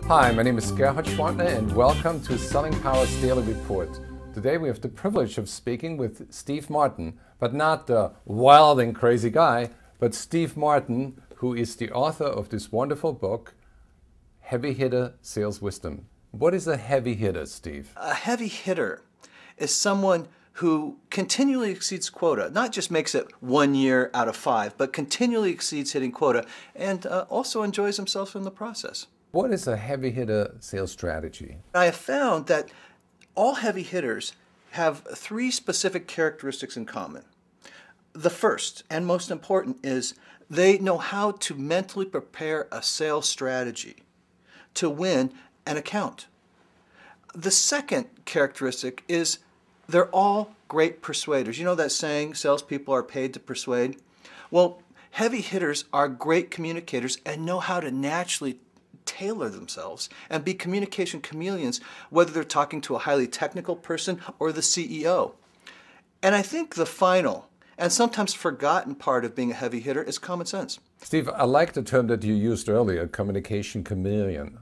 Hi, my name is Gerhard Schwantner and welcome to Selling Power's Daily Report. Today we have the privilege of speaking with Steve Martin, but not the wild and crazy guy, but Steve Martin, who is the author of this wonderful book, Heavy Hitter Sales Wisdom. What is a heavy hitter, Steve? A heavy hitter is someone who continually exceeds quota, not just makes it 1 year out of 5, but continually exceeds hitting quota and also enjoys himself in the process. What is a heavy hitter sales strategy? I have found that all heavy hitters have 3 specific characteristics in common. The first and most important is they know how to mentally prepare a sales strategy to win an account. The second characteristic is they're all great persuaders. You know that saying, salespeople are paid to persuade? Well, heavy hitters are great communicators and know how to naturally tailor themselves and be communication chameleons, whether they're talking to a highly technical person or the CEO. And I think the final and sometimes forgotten part of being a heavy hitter is common sense. Steve, I like the term that you used earlier, communication chameleon.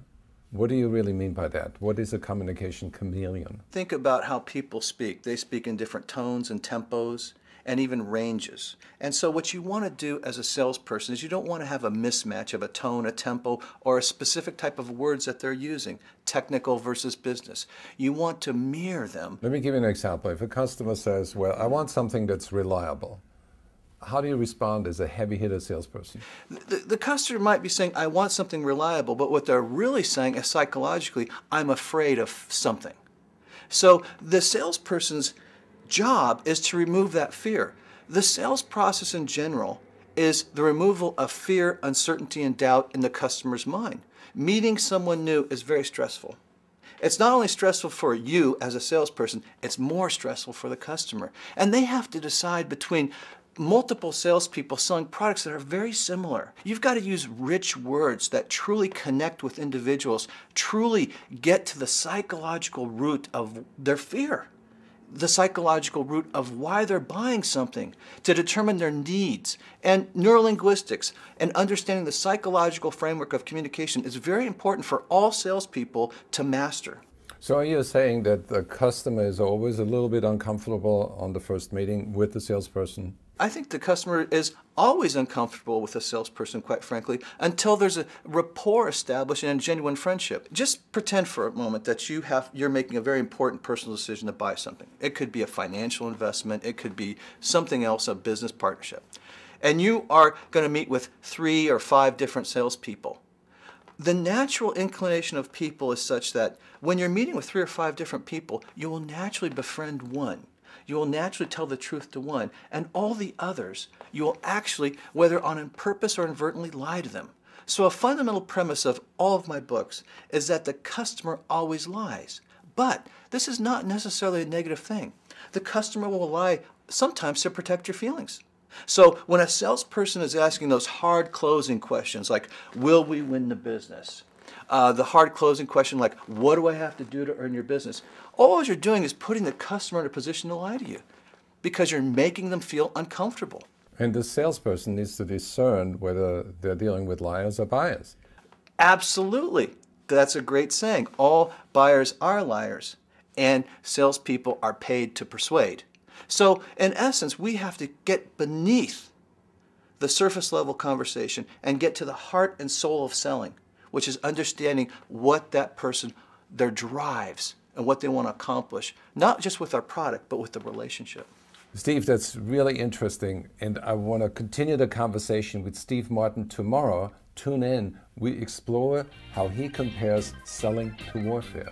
What do you really mean by that? What is a communication chameleon? Think about how people speak. They speak in different tones and tempos and even ranges. And so what you want to do as a salesperson is you don't want to have a mismatch of a tone, a tempo, or a specific type of words that they're using, technical versus business. You want to mirror them. Let me give you an example. If a customer says, well, I want something that's reliable, how do you respond as a heavy hitter salesperson? The customer might be saying, I want something reliable, but what they're really saying is psychologically, I'm afraid of something. So the salesperson's job is to remove that fear. The sales process in general is the removal of fear, uncertainty, and doubt in the customer's mind. Meeting someone new is very stressful. It's not only stressful for you as a salesperson, it's more stressful for the customer. And they have to decide between multiple salespeople selling products that are very similar. You've got to use rich words that truly connect with individuals, truly get to the psychological root of their fear, the psychological root of why they're buying something, to determine their needs. And neurolinguistics and understanding the psychological framework of communication is very important for all salespeople to master. So are you saying that the customer is always a little bit uncomfortable on the first meeting with the salesperson? I think the customer is always uncomfortable with a salesperson, quite frankly, until there's a rapport established and a genuine friendship. Just pretend for a moment that you're making a very important personal decision to buy something. It could be a financial investment. It could be something else, a business partnership. And you are going to meet with 3 or 5 different salespeople. The natural inclination of people is such that when you're meeting with 3 or 5 different people, you will naturally befriend one. You will naturally tell the truth to one, and all the others, you will actually, whether on purpose or inadvertently, lie to them. So a fundamental premise of all of my books is that the customer always lies. But this is not necessarily a negative thing. The customer will lie sometimes to protect your feelings. So when a salesperson is asking those hard closing questions like, will we win the business? The hard closing question like, what do I have to do to earn your business? All you're doing is putting the customer in a position to lie to you because you're making them feel uncomfortable. And the salesperson needs to discern whether they're dealing with liars or buyers. Absolutely. That's a great saying. All buyers are liars, and salespeople are paid to persuade. So in essence, we have to get beneath the surface level conversation and get to the heart and soul of selling, which is understanding what that person, their drives, and what they want to accomplish, not just with our product, but with the relationship. Steve, that's really interesting, and I want to continue the conversation with Steve Martin tomorrow. Tune in. We explore how he compares selling to warfare.